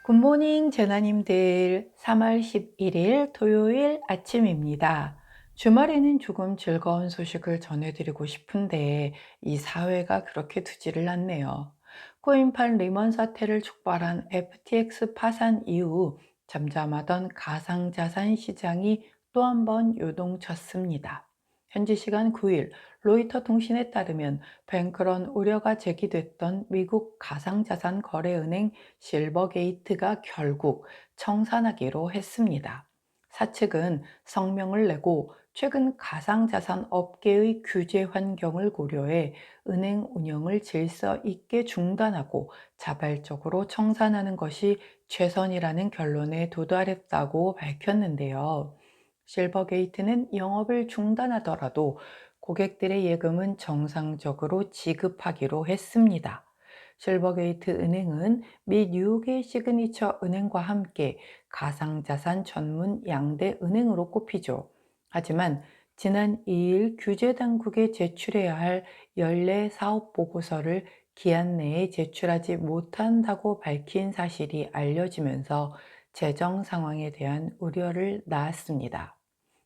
굿모닝 재나님들, 3월 11일 토요일 아침입니다. 주말에는 조금 즐거운 소식을 전해드리고 싶은데 이 사회가 그렇게 두지를 않네요. 코인판 리먼 사태를 촉발한 FTX 파산 이후 잠잠하던 가상자산 시장이 또 한 번 요동쳤습니다. 현지 시간 9일 로이터 통신에 따르면 뱅크런 우려가 제기됐던 미국 가상자산 거래은행 실버게이트가 결국 청산하기로 했습니다. 사측은 성명을 내고 최근 가상자산 업계의 규제 환경을 고려해 은행 운영을 질서 있게 중단하고 자발적으로 청산하는 것이 최선이라는 결론에 도달했다고 밝혔는데요. 실버게이트는 영업을 중단하더라도 고객들의 예금은 정상적으로 지급하기로 했습니다. 실버게이트 은행은 미 뉴욕의 시그니처 은행과 함께 가상자산 전문 양대 은행으로 꼽히죠. 하지만 지난 2일 규제 당국에 제출해야 할 연례 사업 보고서를 기한 내에 제출하지 못한다고 밝힌 사실이 알려지면서 재정 상황에 대한 우려를 낳았습니다.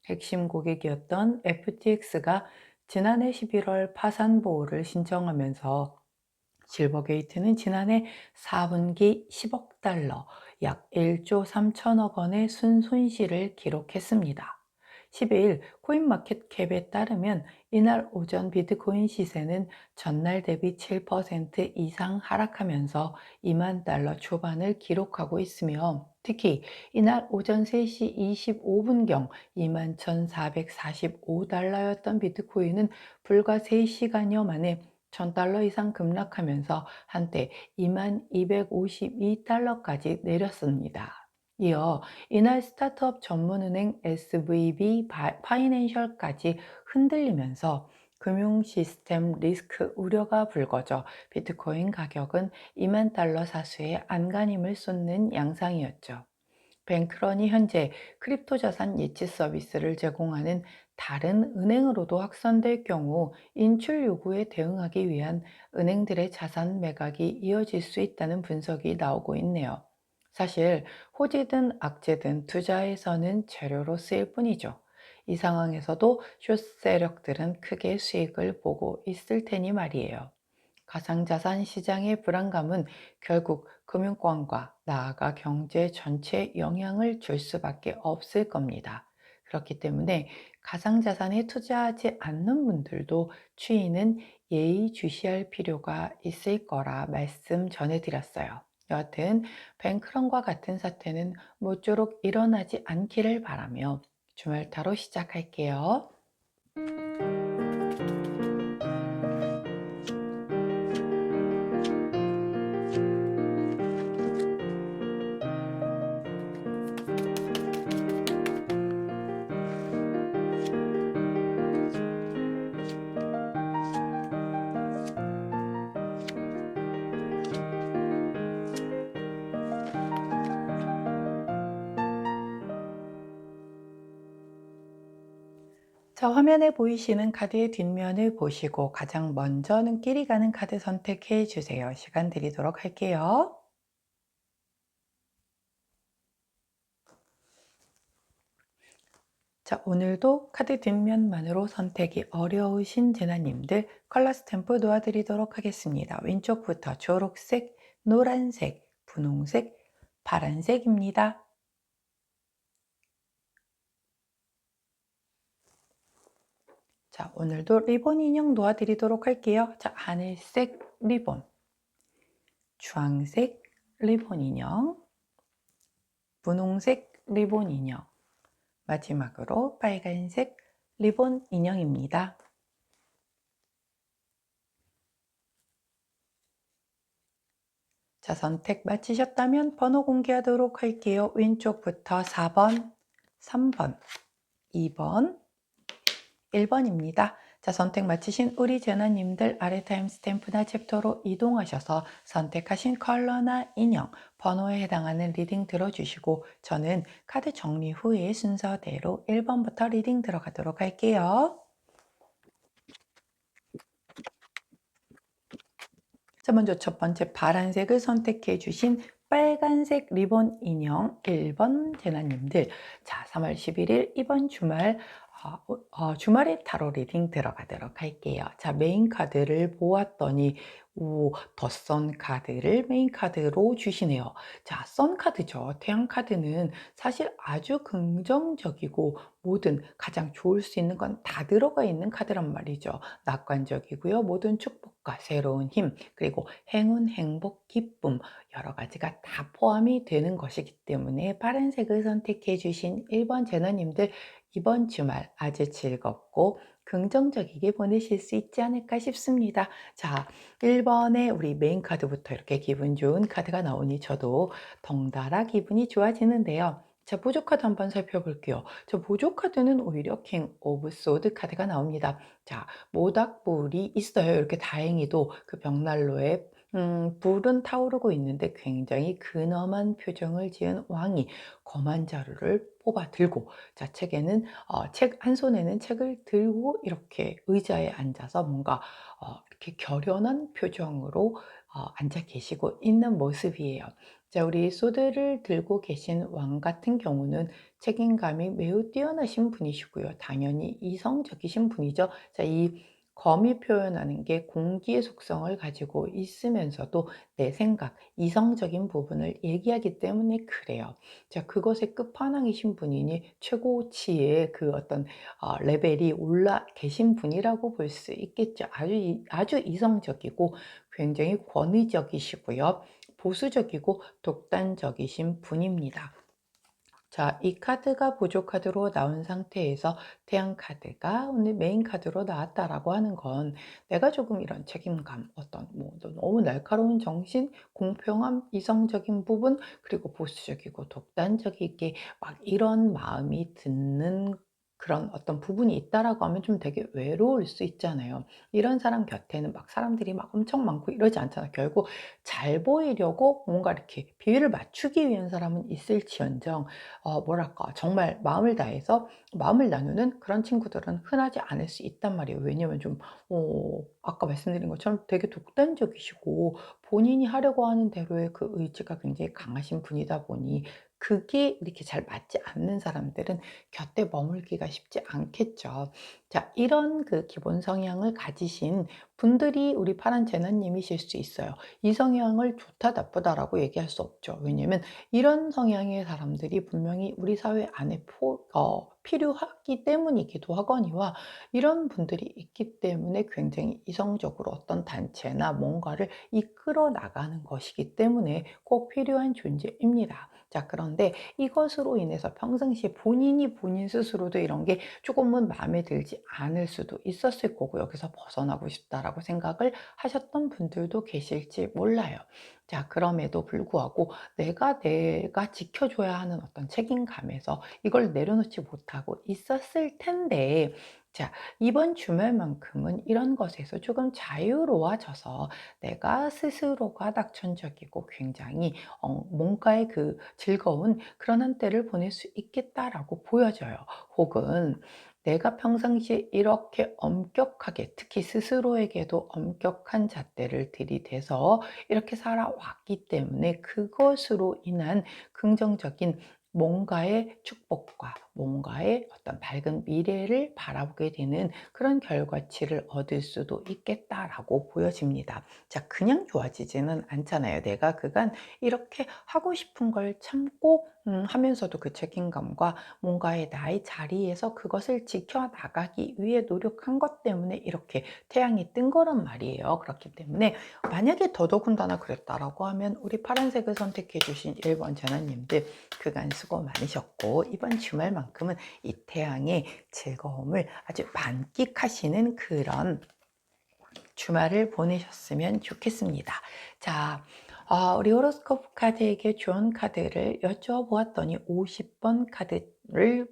핵심 고객이었던 FTX가 지난해 11월 파산 보호를 신청하면서 실버게이트는 지난해 4분기 10억 달러, 약 1조 3천억 원의 순손실을 기록했습니다. 12일 코인마켓캡에 따르면 이날 오전 비트코인 시세는 전날 대비 7% 이상 하락하면서 2만 달러 초반을 기록하고 있으며 특히 이날 오전 3시 25분경 2만 1,445달러였던 비트코인은 불과 3시간여 만에 1,000달러 이상 급락하면서 한때 2만 252달러까지 내렸습니다. 이어 이날 스타트업 전문은행 SVB 파이낸셜까지 흔들리면서 금융 시스템 리스크 우려가 불거져 비트코인 가격은 2만 달러 사수의 안간힘을 쏟는 양상이었죠. 뱅크런이 현재 크립토 자산 예치 서비스를 제공하는 다른 은행으로도 확산될 경우 인출 요구에 대응하기 위한 은행들의 자산 매각이 이어질 수 있다는 분석이 나오고 있네요. 사실 호재든 악재든 투자에서는 재료로 쓰일 뿐이죠. 이 상황에서도 숏 세력들은 크게 수익을 보고 있을 테니 말이에요. 가상자산 시장의 불안감은 결국 금융권과 나아가 경제 전체에 영향을 줄 수밖에 없을 겁니다. 그렇기 때문에 가상자산에 투자하지 않는 분들도 추이는 예의주시할 필요가 있을 거라 말씀 전해드렸어요. 여하튼 뱅크런과 같은 사태는 모쪼록 일어나지 않기를 바라며 주말타로 시작할게요. 자, 화면에 보이시는 카드의 뒷면을 보시고 가장 먼저 눈길이 가는 카드 선택해 주세요. 시간 드리도록 할게요. 자, 오늘도 카드 뒷면만으로 선택이 어려우신 재나님들 컬러 스탬프 놓아드리도록 하겠습니다. 왼쪽부터 초록색, 노란색, 분홍색, 파란색입니다. 자, 오늘도 리본 인형 놓아드리도록 할게요. 자, 하늘색 리본, 주황색 리본 인형, 분홍색 리본 인형, 마지막으로 빨간색 리본 인형입니다. 자, 선택 마치셨다면 번호 공개하도록 할게요. 왼쪽부터 4번, 3번, 2번, 1번입니다. 자, 선택 마치신 우리 재나님들 아래 타임스탬프나 챕터로 이동하셔서 선택하신 컬러나 인형, 번호에 해당하는 리딩 들어주시고 저는 카드 정리 후에 순서대로 1번부터 리딩 들어가도록 할게요. 자, 먼저 첫 번째 파란색을 선택해 주신 빨간색 리본 인형 1번 재나님들. 자, 3월 11일 이번 주말 주말에 타로 리딩 들어가도록 할게요. 자, 메인 카드를 보았더니 더 선 카드를 메인 카드로 주시네요. 자, 선 카드죠. 태양 카드는 사실 아주 긍정적이고 모든 가장 좋을 수 있는 건 다 들어가 있는 카드란 말이죠. 낙관적이고요. 모든 축복과 새로운 힘, 그리고 행운, 행복, 기쁨, 여러 가지가 다 포함이 되는 것이기 때문에 파란색을 선택해 주신 1번 제너님들, 이번 주말 아주 즐겁고 긍정적이게 보내실 수 있지 않을까 싶습니다. 자, 1번에 우리 메인 카드부터 이렇게 기분 좋은 카드가 나오니 저도 덩달아 기분이 좋아지는데요. 자, 보조 카드 한번 살펴볼게요. 저 보조 카드는 오히려 킹 오브 소드 카드가 나옵니다. 자, 모닥불이 있어요. 이렇게 다행히도 그 벽난로에 불은 타오르고 있는데 굉장히 근엄한 표정을 지은 왕이 검은 자루를 뽑아 들고, 자, 책 한 손에는 책을 들고 이렇게 의자에 앉아서 뭔가 이렇게 결연한 표정으로 앉아 계시고 있는 모습이에요. 자, 우리 소드를 들고 계신 왕 같은 경우는 책임감이 매우 뛰어나신 분이시고요. 당연히 이성적이신 분이죠. 자, 이 검이 표현하는 게 공기의 속성을 가지고 있으면서도 내 생각, 이성적인 부분을 얘기하기 때문에 그래요. 자, 그것의 끝판왕이신 분이니 최고치의 그 어떤 레벨이 올라 계신 분이라고 볼 수 있겠죠. 아주 이성적이고 굉장히 권위적이시고요. 보수적이고 독단적이신 분입니다. 자, 이 카드가 보조 카드로 나온 상태에서 태양 카드가 오늘 메인 카드로 나왔다라고 하는 건 내가 조금 이런 책임감, 어떤 뭐 너무 날카로운 정신, 공평함, 이성적인 부분, 그리고 보수적이고 독단적이게 막 이런 마음이 드는 그런 어떤 부분이 있다라고 하면 좀 되게 외로울 수 있잖아요. 이런 사람 곁에는 막 사람들이 막 엄청 많고 이러지 않잖아. 결국 잘 보이려고 뭔가 이렇게 비율을 맞추기 위한 사람은 있을지언정 뭐랄까, 정말 마음을 다해서 마음을 나누는 그런 친구들은 흔하지 않을 수 있단 말이에요. 왜냐면 좀 아까 말씀드린 것처럼 되게 독단적이시고 본인이 하려고 하는 대로의 그 의지가 굉장히 강하신 분이다 보니 그게 이렇게 잘 맞지 않는 사람들은 곁에 머물기가 쉽지 않겠죠. 자, 이런 그 기본 성향을 가지신 분들이 우리 파란 제너님이실 수 있어요. 이 성향을 좋다 나쁘다라고 얘기할 수 없죠. 왜냐면 이런 성향의 사람들이 분명히 우리 사회 안에 필요하기 때문이기도 하거니와 이런 분들이 있기 때문에 굉장히 이성적으로 어떤 단체나 뭔가를 이끌어 나가는 것이기 때문에 꼭 필요한 존재입니다. 자, 그런데 이것으로 인해서 평상시에 본인 스스로도 이런 게 조금은 마음에 들지 않을 수도 있었을 거고요. 그래서 벗어나고 싶다라고 생각을 하셨던 분들도 계실지 몰라요. 자, 그럼에도 불구하고 내가 지켜줘야 하는 어떤 책임감에서 이걸 내려놓지 못하고 있었을 텐데, 자, 이번 주말만큼은 이런 것에서 조금 자유로워져서 내가 스스로가 낙천적이고 굉장히 뭔가의 그 즐거운 그런 한때를 보낼 수 있겠다라고 보여져요. 혹은 내가 평상시에 이렇게 엄격하게, 특히 스스로에게도 엄격한 잣대를 들이대서 이렇게 살아왔기 때문에 그것으로 인한 긍정적인 뭔가의 축복과 뭔가의 어떤 밝은 미래를 바라보게 되는 그런 결과치를 얻을 수도 있겠다라고 보여집니다. 자, 그냥 좋아지지는 않잖아요. 내가 그간 이렇게 하고 싶은 걸 참고 하면서도 그 책임감과 뭔가의 나의 자리에서 그것을 지켜나가기 위해 노력한 것 때문에 이렇게 태양이 뜬 거란 말이에요. 그렇기 때문에 만약에 더더군다나 그랬다라고 하면 우리 파란색을 선택해 주신 1번 재나님들, 그간 수고 많으셨고 이번 주말만큼은 이 태양의 즐거움을 아주 만끽하시는 그런 주말을 보내셨으면 좋겠습니다. 자, 우리 호로스코프 카드에게 좋은 카드를 여쭤보았더니 50번 카드를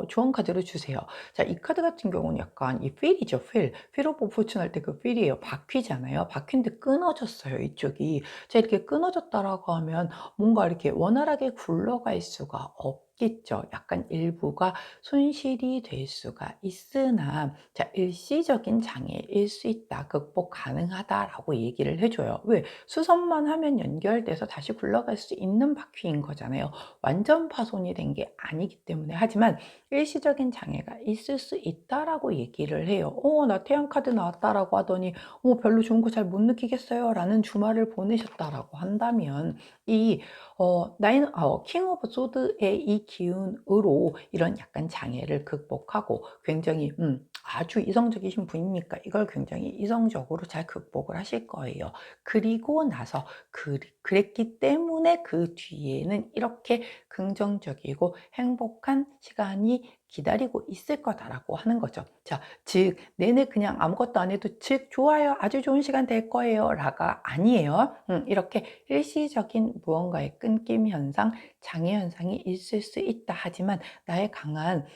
좋은 카드로 주세요. 자, 이 카드 같은 경우는 약간 이 필이죠, 필. 필 오브 포춘 할 때 그 필이에요. 바퀴잖아요. 바퀴인데 끊어졌어요, 이쪽이. 자, 이렇게 끊어졌다라고 하면 뭔가 이렇게 원활하게 굴러갈 수가 없겠죠. 약간 일부가 손실이 될 수가 있으나 자, 일시적인 장애일 수 있다. 극복 가능하다라고 얘기를 해줘요. 왜? 수선만 하면 연결돼서 다시 굴러갈 수 있는 바퀴인 거잖아요. 완전 파손이 된 게 아니기 때문에. 하지만 일시적인 장애가 있을 수 있다라고 얘기를 해요. 나 태양카드 나왔다라고 하더니 별로 좋은 거 잘 못 느끼겠어요 라는 주말을 보내셨다라고 한다면 이 킹 오브 소드의 이 기운으로 이런 약간 장애를 극복하고 굉장히 아주 이성적이신 분이니까 이걸 굉장히 이성적으로 잘 극복을 하실 거예요. 그리고 나서 그랬기 때문에 그 뒤에는 이렇게 긍정적이고 행복한 시간이 기다리고 있을 거다라고 하는 거죠. 자, 즉 내내 그냥 아무것도 안 해도 즉 좋아요, 아주 좋은 시간 될 거예요 라가 아니에요. 이렇게 일시적인 무언가의 끊김 현상, 장애 현상이 있을 수 있다. 하지만 나의 강한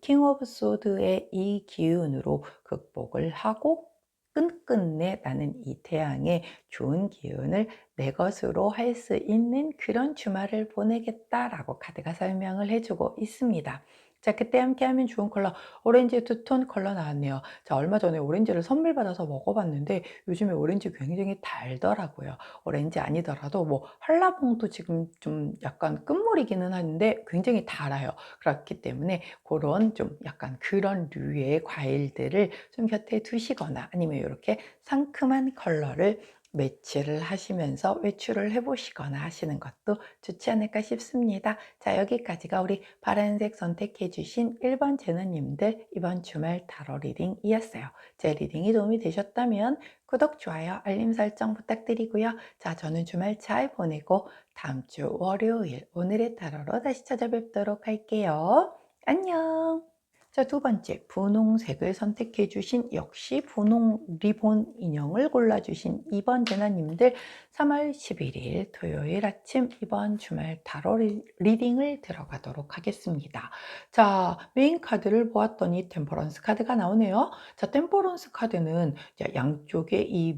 킹 오브 소드의 이 기운으로 극복을 하고 끝끝내 나는 이 태양의 좋은 기운을 내 것으로 할 수 있는 그런 주말을 보내겠다라고 카드가 설명을 해주고 있습니다. 자, 그때 함께하면 좋은 컬러 오렌지 투톤 컬러 나왔네요. 자, 얼마 전에 오렌지를 선물 받아서 먹어봤는데 요즘에 오렌지 굉장히 달더라고요. 오렌지 아니더라도 뭐 한라봉도 지금 좀 약간 끝물이기는 한데 굉장히 달아요. 그렇기 때문에 그런 좀 약간 그런 류의 과일들을 좀 곁에 두시거나 아니면 이렇게 상큼한 컬러를 매치를 하시면서 외출을 해보시거나 하시는 것도 좋지 않을까 싶습니다. 자, 여기까지가 우리 파란색 선택해 주신 1번 제너님들 이번 주말 타로 리딩이었어요. 제 리딩이 도움이 되셨다면 구독, 좋아요, 알림 설정 부탁드리고요. 자, 저는 주말 잘 보내고 다음 주 월요일 오늘의 타로로 다시 찾아뵙도록 할게요. 안녕! 자, 두 번째, 분홍색을 선택해 주신 역시 분홍 리본 인형을 골라주신 2번 제나님들 3월 11일 토요일 아침 이번 주말 타로 리딩을 들어가도록 하겠습니다. 자, 메인 카드를 보았더니 템퍼런스 카드가 나오네요. 자, 템퍼런스 카드는 양쪽에 이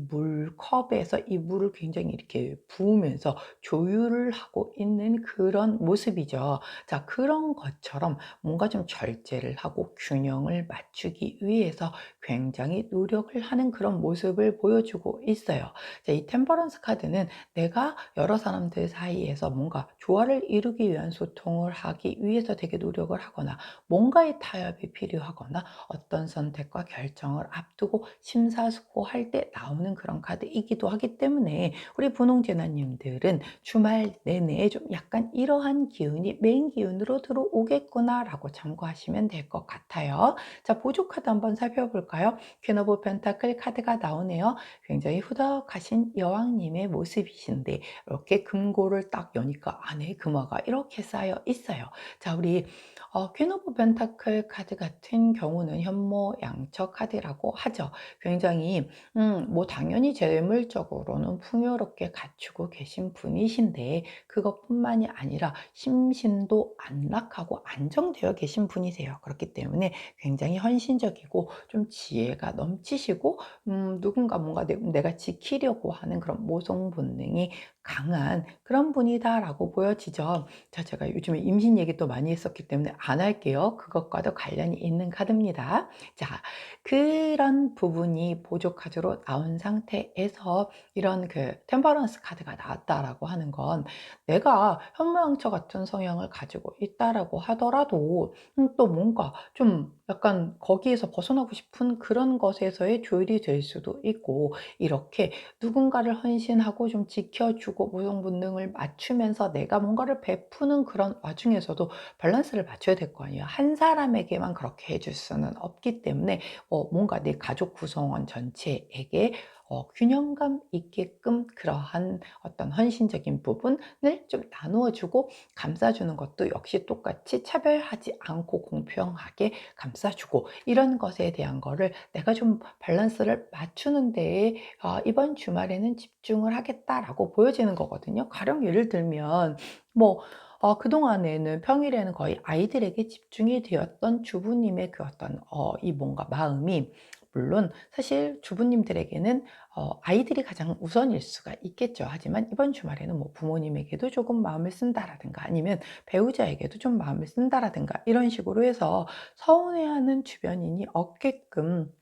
컵에서 이 물을 굉장히 이렇게 부으면서 조율을 하고 있는 그런 모습이죠. 자, 그런 것처럼 뭔가 좀 절제를 하고 균형을 맞추기 위해서 굉장히 노력을 하는 그런 모습을 보여주고 있어요. 자, 이 템퍼런스 카드는 내가 여러 사람들 사이에서 뭔가 조화를 이루기 위한 소통을 하기 위해서 되게 노력을 하거나 뭔가의 타협이 필요하거나 어떤 선택과 결정을 앞두고 심사숙고할 때 나오는 그런 카드이기도 하기 때문에 우리 분홍제나님들은 주말 내내 좀 약간 이러한 기운이 메인 기운으로 들어오겠구나 라고 참고하시면 될 것 같아요. 자, 보조 카드 한번 살펴볼까요? 퀸 오브 펜타클 카드가 나오네요. 굉장히 후덕하신 여왕님의 모습이신데 이렇게 금고를 딱 여니까 안에 금화가 이렇게 쌓여 있어요. 자, 우리 퀸 오브 펜타클 카드 같은 경우는 현모양처 카드라고 하죠. 굉장히 뭐 당연히 재물적으로는 풍요롭게 갖추고 계신 분이신데 그것뿐만이 아니라 심신도 안락하고 안정되어 계신 분이세요. 그렇기 때문에 굉장히 헌신적이고 좀 지혜가 넘치시고 누군가 뭔가 내가 지키려고 하는 그런 모성 본능이 강한 그런 분이다라고 보여지죠. 자, 제가 요즘에 임신 얘기 또 많이 했었기 때문에 안 할게요. 그것과도 관련이 있는 카드입니다. 자, 그런 부분이 보조 카드로 나온 상태에서 이런 그 템퍼런스 카드가 나왔다라고 하는 건 내가 현모양처 같은 성향을 가지고 있다라고 하더라도 또 뭔가 좀 약간 거기에서 벗어나고 싶은 그런 것에서의 조율이 될 수도 있고 이렇게 누군가를 헌신하고 좀 지켜주고 모성 본능을 맞추면서 내가 뭔가를 베푸는 그런 와중에서도 밸런스를 맞춰야 될 거 아니에요. 한 사람에게만 그렇게 해줄 수는 없기 때문에 뭔가 내 가족 구성원 전체에게 균형감 있게끔 그러한 어떤 헌신적인 부분을 좀 나누어주고 감싸주는 것도 역시 똑같이 차별하지 않고 공평하게 감싸주고 이런 것에 대한 거를 내가 좀 밸런스를 맞추는 데에 이번 주말에는 집중을 하겠다라고 보여지는 거거든요. 가령 예를 들면 뭐 그동안에는 평일에는 거의 아이들에게 집중이 되었던 주부님의 그 어떤 이 뭔가 마음이 물론 사실 주부님들에게는 아이들이 가장 우선일 수가 있겠죠. 하지만 이번 주말에는 뭐 부모님에게도 조금 마음을 쓴다라든가 아니면 배우자에게도 좀 마음을 쓴다라든가 이런 식으로 해서 서운해하는 주변인이 없게끔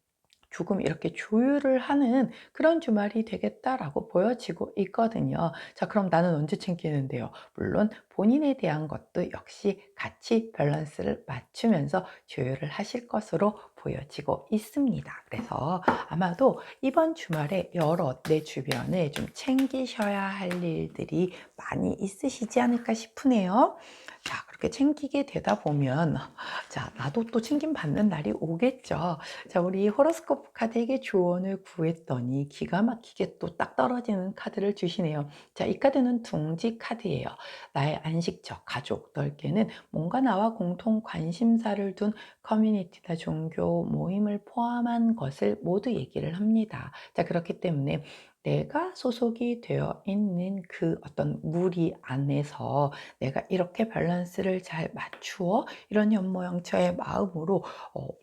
조금 이렇게 조율을 하는 그런 주말이 되겠다라고 보여지고 있거든요. 자, 그럼 나는 언제 챙기는데요? 물론 본인에 대한 것도 역시 같이 밸런스를 맞추면서 조율을 하실 것으로 보여지고 있습니다. 그래서 아마도 이번 주말에 여러 내 주변에 좀 챙기셔야 할 일들이 많이 있으시지 않을까 싶으네요. 자, 그렇게 챙기게 되다 보면 자, 나도 또 챙김 받는 날이 오겠죠. 자, 우리 호로스코프 카드에게 조언을 구했더니 기가 막히게 또 딱 떨어지는 카드를 주시네요. 자, 이 카드는 둥지 카드예요. 나의 안식처, 가족, 넓게는 뭔가 나와 공통 관심사를 둔 커뮤니티나 종교 모임을 포함한 것을 모두 얘기를 합니다. 자, 그렇기 때문에 내가 소속이 되어 있는 그 어떤 무리 안에서 내가 이렇게 밸런스를 잘 맞추어 이런 연모양처의 마음으로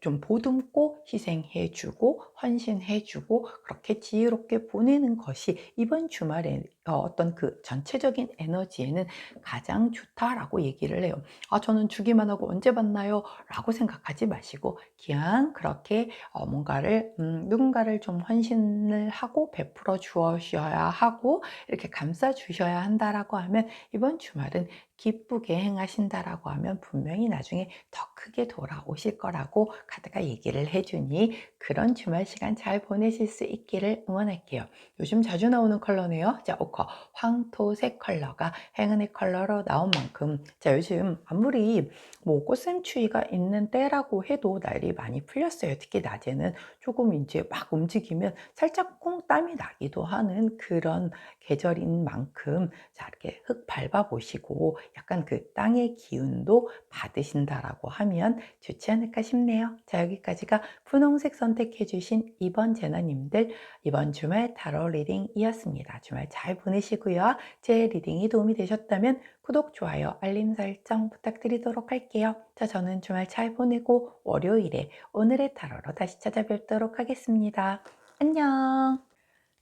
좀 보듬고 희생해주고 헌신해주고 그렇게 지혜롭게 보내는 것이 이번 주말에 어떤 그 전체적인 에너지에는 가장 좋다라고 얘기를 해요. 아, 저는 주기만 하고 언제 받나요? 라고 생각하지 마시고 그냥 그렇게 뭔가를 누군가를 좀 헌신을 하고 베풀어 주셔야 하고 이렇게 감싸 주셔야 한다라고 하면 이번 주말은 기쁘게 행하신다라고 하면 분명히 나중에 더 크게 돌아오실 거라고 카드가 얘기를 해주니 그런 주말 시간 잘 보내실 수 있기를 응원할게요. 요즘 자주 나오는 컬러네요. 자, 오커 황토색 컬러가 행운의 컬러로 나온 만큼 자, 요즘 아무리 뭐 꽃샘추위가 있는 때라고 해도 날이 많이 풀렸어요. 특히 낮에는 조금 이제 막 움직이면 살짝 콩 땀이 나기도 하는 그런 계절인 만큼 자, 이렇게 흙 밟아 보시고 약간 그 땅의 기운도 받으신다라고 하면 좋지 않을까 싶네요. 자, 여기까지가 분홍색 선택해 주신 이번 제나님들 이번 주말 타로 리딩이었습니다. 주말 잘 보내시고요. 제 리딩이 도움이 되셨다면 구독, 좋아요, 알림 설정 부탁드리도록 할게요. 자, 저는 주말 잘 보내고 월요일에 오늘의 타로로 다시 찾아뵙도록 하겠습니다. 안녕.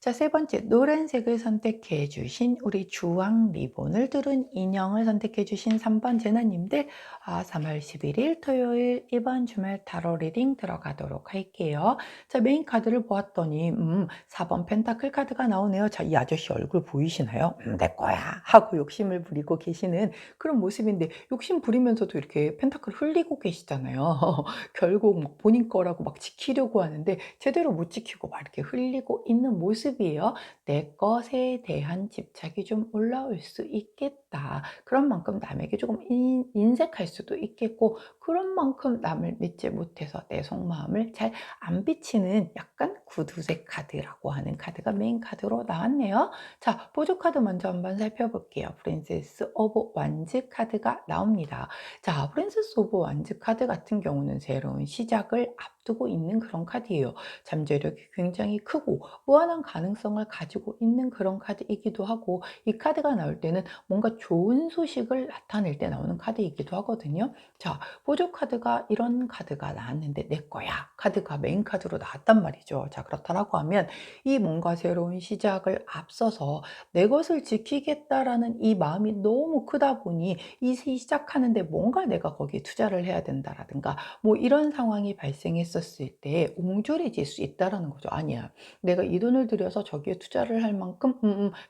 자, 세 번째 노란색을 선택해 주신 우리 주황 리본을 두른 인형을 선택해 주신 3번 제나님들 3월 11일 토요일 이번 주말 타로 리딩 들어가도록 할게요. 자, 메인 카드를 보았더니 4번 펜타클 카드가 나오네요. 자, 이 아저씨 얼굴 보이시나요? 내 거야 하고 욕심을 부리고 계시는 그런 모습인데 욕심 부리면서도 이렇게 펜타클 흘리고 계시잖아요. 결국 막 본인 거라고 막 지키려고 하는데 제대로 못 지키고 막 이렇게 흘리고 있는 모습이에요. 내 것에 대한 집착이 좀 올라올 수 있겠다. 그런 만큼 남에게 조금 인색할 수도 있겠고 그런 만큼 남을 믿지 못해서 내 속마음을 잘 안 비치는 약간 구두색 카드라고 하는 카드가 메인 카드로 나왔네요. 자, 보조 카드 먼저 한번 살펴볼게요. 프린세스 오브 완즈 카드가 나옵니다. 자, 프린세스 오브 완즈 카드 같은 경우는 새로운 시작을 앞두고 있는 그런 카드예요. 잠재력이 굉장히 크고 무한한 가능성을 가지고 있는 그런 카드이기도 하고 이 카드가 나올 때는 뭔가 좋은 소식을 나타낼 때 나오는 카드이기도 하거든요. 자, 보조 카드가 이런 카드가 나왔는데 내 거야 카드가 메인 카드로 나왔단 말이죠. 자, 그렇다라고 하면 이 뭔가 새로운 시작을 앞서서 내 것을 지키겠다라는 이 마음이 너무 크다 보니 이 시작하는데 뭔가 내가 거기에 투자를 해야 된다라든가 뭐 이런 상황이 발생했었을 때 옹졸해질 수 있다라는 거죠. 아니야. 내가 이 돈을 들여서 저기에 투자를 할 만큼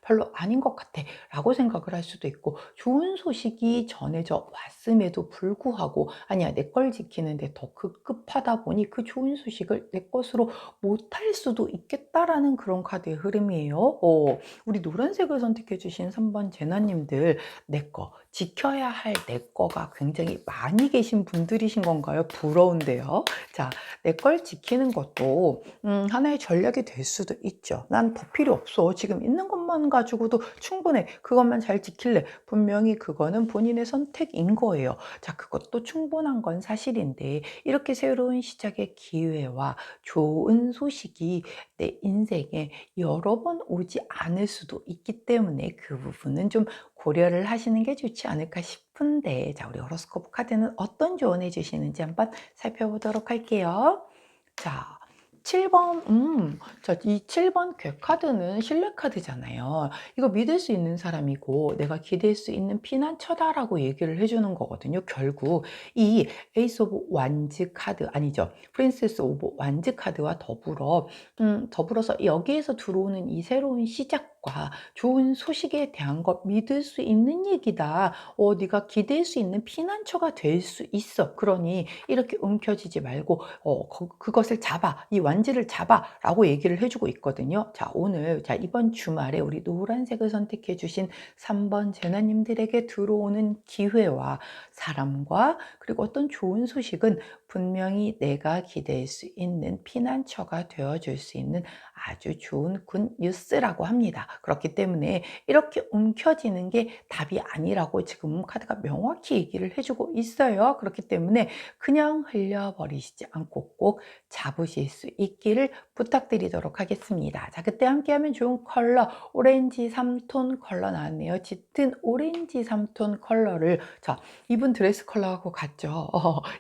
별로 아닌 것 같아 라고 생각을 할 수도 있고 좋은 소식이 전해져 왔음에도 불구하고 아니야 내 걸 지키는데 더 급급하다 보니 그 좋은 소식을 내 것으로 못할 수도 있겠다라는 그런 카드의 흐름이에요. 우리 노란색을 선택해 주신 3번 제나님들 내 거 지켜야 할 내 거가 굉장히 많이 계신 분들이신 건가요? 부러운데요. 자, 내 걸 지키는 것도 하나의 전략이 될 수도 있죠. 난 더 필요 없어. 지금 있는 것만 가지고도 충분해. 그것만 잘 지킬래. 분명히 그거는 본인의 선택인 거예요. 자, 그것도 충분한 건 사실인데 이렇게 새로운 시작의 기회와 좋은 소식이 내 인생에 여러 번 오지 않을 수도 있기 때문에 그 부분은 좀 고려를 하시는 게 좋지 않을까 싶은데 자, 우리 호로스코프 카드는 어떤 조언해 주시는지 한번 살펴보도록 할게요. 자, 7번, 이 7번 괴카드는 신뢰카드잖아요. 이거 믿을 수 있는 사람이고 내가 기댈 수 있는 피난처다라고 얘기를 해주는 거거든요. 결국 이 에이스 오브 완즈 카드 아니죠. 프린세스 오브 완즈 카드와 더불어서 여기에서 들어오는 이 새로운 시작과 좋은 소식에 대한 걸 믿을 수 있는 얘기다. 네가 기댈 수 있는 피난처가 될 수 있어. 그러니 이렇게 움켜쥐지 말고 그것을 잡아. 이 완지를 잡아 라고 얘기를 해주고 있거든요. 자, 오늘 이번 주말에 우리 노란색을 선택해 주신 3번 재나님들에게 들어오는 기회와 사람과 그리고 어떤 좋은 소식은 분명히 내가 기댈 수 있는 피난처가 되어줄 수 있는 아주 좋은 굿 뉴스라고 합니다. 그렇기 때문에 이렇게 움켜쥐는 게 답이 아니라고 지금 카드가 명확히 얘기를 해주고 있어요. 그렇기 때문에 그냥 흘려버리시지 않고 꼭 잡으실 수 있기를 부탁드리도록 하겠습니다. 자, 그때 함께하면 좋은 컬러 오렌지 3톤 컬러 나왔네요. 짙은 오렌지 3톤 컬러를 이분 드레스 컬러하고 같죠.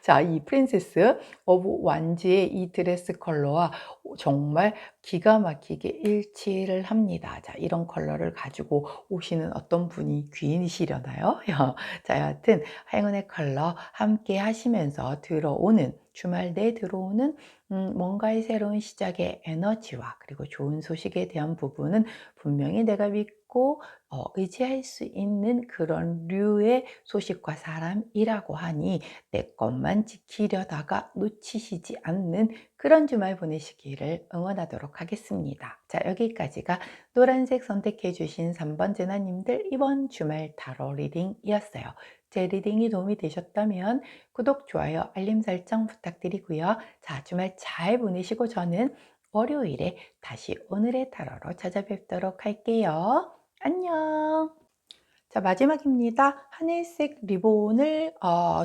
자, 이 프린세스 오브 완즈의 이 드레스 컬러와 정말 기가 막히게 일치를 합니다. 자, 이런 컬러를 가지고 오시는 어떤 분이 귀인이시려나요? 자, 여하튼 행운의 컬러 함께 하시면서 주말 내 들어오는 뭔가의 새로운 시작의 에너지와 그리고 좋은 소식에 대한 부분은 분명히 내가 믿고 의지할 수 있는 그런 류의 소식과 사람이라고 하니 내 것만 지키려다가 놓치시지 않는 그런 주말 보내시기를 응원하도록 하겠습니다. 자, 여기까지가 노란색 선택해 주신 3번 재나님들 이번 주말 타로 리딩이었어요. 제 리딩이 도움이 되셨다면 구독, 좋아요, 알림 설정 부탁드리고요. 자, 주말 잘 보내시고 저는 월요일에 다시 오늘의 타로로 찾아뵙도록 할게요. 안녕. 자, 마지막입니다. 하늘색 리본을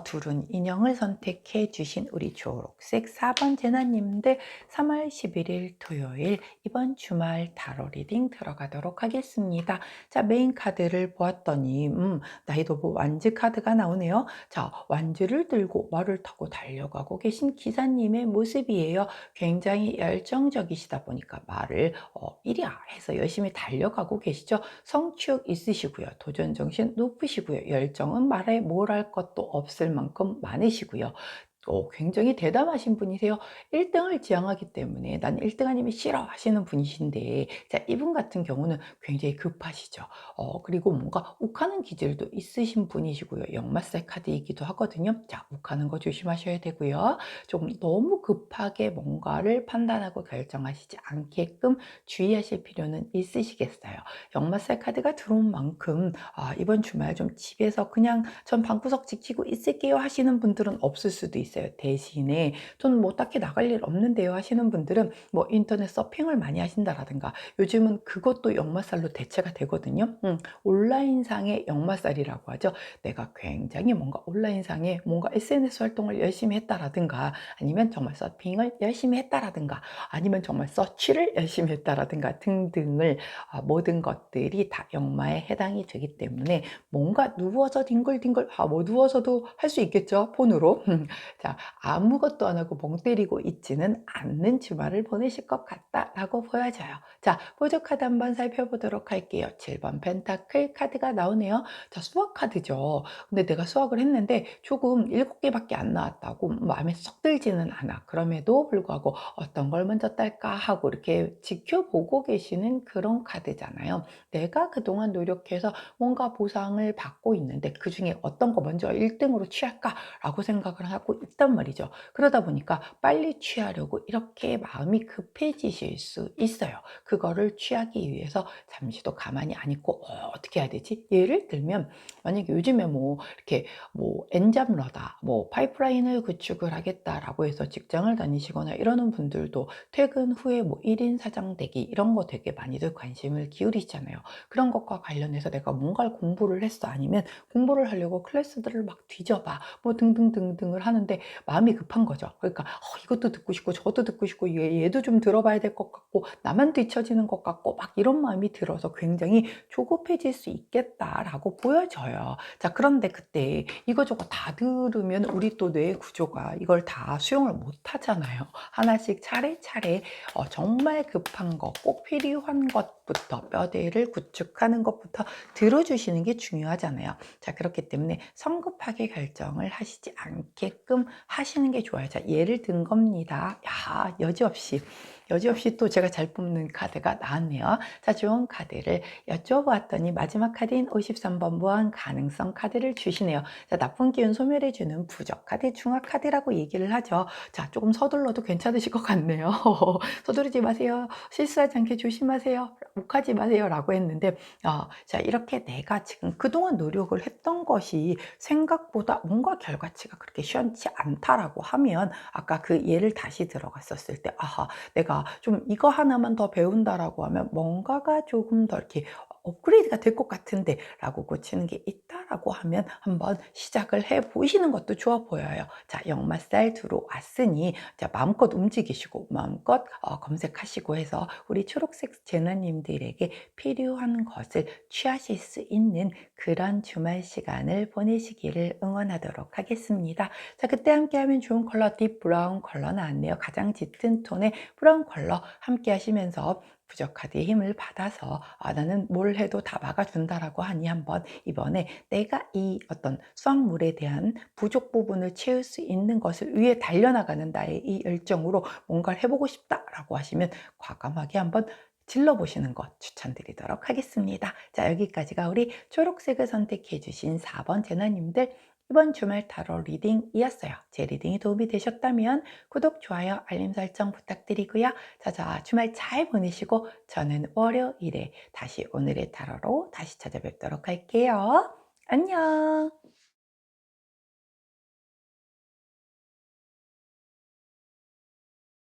두른 인형을 선택해 주신 우리 초록색 4번 재나님들 3월 11일 토요일 이번 주말 타로 리딩 들어가도록 하겠습니다. 자, 메인 카드를 보았더니 나이트 오브 완즈 카드가 나오네요. 자, 완즈를 들고 말을 타고 달려가고 계신 기사님의 모습이에요. 굉장히 열정적이시다 보니까 말을 이리야 해서 열심히 달려가고 계시죠. 성취욕 있으시고요. 도전 정신 높으시고요. 열정은 말해 뭘 할 것도 없을 만큼 많으시고요. 굉장히 대담하신 분이세요. 1등을 지향하기 때문에 난 1등 아니면 싫어 하시는 분이신데 자, 이분 같은 경우는 굉장히 급하시죠. 그리고 뭔가 욱하는 기질도 있으신 분이시고요. 역마살 카드이기도 하거든요. 자, 욱하는 거 조심하셔야 되고요. 조금 너무 급하게 뭔가를 판단하고 결정하시지 않게끔 주의하실 필요는 있으시겠어요. 역마살 카드가 들어온 만큼 이번 주말 좀 집에서 그냥 전 방구석 지키고 있을게요 하시는 분들은 없을 수도 있어요. 대신에 전 뭐 딱히 나갈 일 없는데요 하시는 분들은 뭐 인터넷 서핑을 많이 하신다라든가 요즘은 그것도 역마살로 대체가 되거든요. 온라인상의 역마살이라고 하죠. 내가 굉장히 뭔가 온라인상에 뭔가 SNS 활동을 열심히 했다라든가 아니면 정말 서핑을 열심히 했다라든가 아니면 정말 서치를 열심히 했다라든가 등등을 모든 것들이 다 역마에 해당이 되기 때문에 뭔가 누워서 뒹굴뒹굴 뭐 누워서도 할 수 있겠죠 폰으로. 자, 아무것도 안 하고 멍 때리고 있지는 않는 주말을 보내실 것 같다라고 보여져요. 자, 보조 카드 한번 살펴보도록 할게요. 7번 펜타클 카드가 나오네요. 자, 수학 카드죠. 근데 내가 수학을 했는데 조금 7개밖에 안 나왔다고 마음에 썩 들지는 않아. 그럼에도 불구하고 어떤 걸 먼저 딸까 하고 이렇게 지켜보고 계시는 그런 카드잖아요. 내가 그동안 노력해서 뭔가 보상을 받고 있는데 그중에 어떤 거 먼저 1등으로 취할까라고 생각을 하고 있단 말이죠. 그러다 보니까 빨리 취하려고 이렇게 마음이 급해지실 수 있어요. 그거를 취하기 위해서 잠시도 가만히 안 있고 어떻게 해야 되지? 예를 들면 만약에 요즘에 뭐 이렇게 뭐 엔잡러다, 뭐 파이프라인을 구축을 하겠다라고 해서 직장을 다니시거나 이러는 분들도 퇴근 후에 뭐 1인 사장 되기 이런 거 되게 많이들 관심을 기울이시잖아요. 그런 것과 관련해서 내가 뭔가를 공부를 했어 아니면 공부를 하려고 클래스들을 막 뒤져봐 뭐 등등등등을 하는데 마음이 급한 거죠. 그러니까 이것도 듣고 싶고 저것도 듣고 싶고 얘도 좀 들어봐야 될 것 같고 나만 뒤처지는 것 같고 막 이런 마음이 들어서 굉장히 조급해질 수 있겠다라고 보여져요. 자, 그런데 그때 이거저거 다 들으면 우리 또 뇌 구조가 이걸 다 수용을 못 하잖아요. 하나씩 차례차례 정말 급한 거, 꼭 필요한 것부터 뼈대를 구축하는 것부터 들어주시는 게 중요하잖아요. 자, 그렇기 때문에 성급하게 결정을 하시지 않게끔 하시는 게 좋아요. 자, 예를 든 겁니다. 야, 여지없이 또 제가 잘 뽑는 카드가 나왔네요. 자, 좋은 카드를 여쭤보았더니 마지막 카드인 53번 무한 가능성 카드를 주시네요. 자, 나쁜 기운 소멸해주는 부적 카드, 중화 카드라고 얘기를 하죠. 자, 조금 서둘러도 괜찮으실 것 같네요. 서두르지 마세요. 실수하지 않게 조심하세요. 욱하지 마세요. 라고 했는데, 자, 이렇게 내가 지금 그동안 노력을 했던 것이 생각보다 뭔가 결과치가 그렇게 시원치 않다라고 하면, 아까 그 예를 다시 들어갔었을 때, 내가 좀 이거 하나만 더 배운다라고 하면 뭔가가 조금 더 이렇게 업그레이드가 될 것 같은데 라고 고치는 게 있다라고 하면 한번 시작을 해 보시는 것도 좋아 보여요. 자, 역마살 들어왔으니 자, 마음껏 움직이시고 마음껏 검색하시고 해서 우리 초록색 제너님들에게 필요한 것을 취하실 수 있는 그런 주말 시간을 보내시기를 응원하도록 하겠습니다. 자, 그때 함께하면 좋은 컬러 딥 브라운 컬러 나왔네요. 가장 짙은 톤의 브라운 컬러 함께 하시면서 부적 카드의 힘을 받아서 나는 뭘 해도 다 막아준다라고 하니 한번 이번에 내가 이 어떤 수확물에 대한 부족 부분을 채울 수 있는 것을 위해 달려나가는 나의 이 열정으로 뭔가를 해보고 싶다라고 하시면 과감하게 한번 질러보시는 것 추천드리도록 하겠습니다. 자, 여기까지가 우리 초록색을 선택해 주신 4번 제너님들 이번 주말 타로 리딩이었어요. 제 리딩이 도움이 되셨다면 구독, 좋아요, 알림 설정 부탁드리고요. 자, 주말 잘 보내시고 저는 월요일에 다시 오늘의 타로로 다시 찾아뵙도록 할게요. 안녕.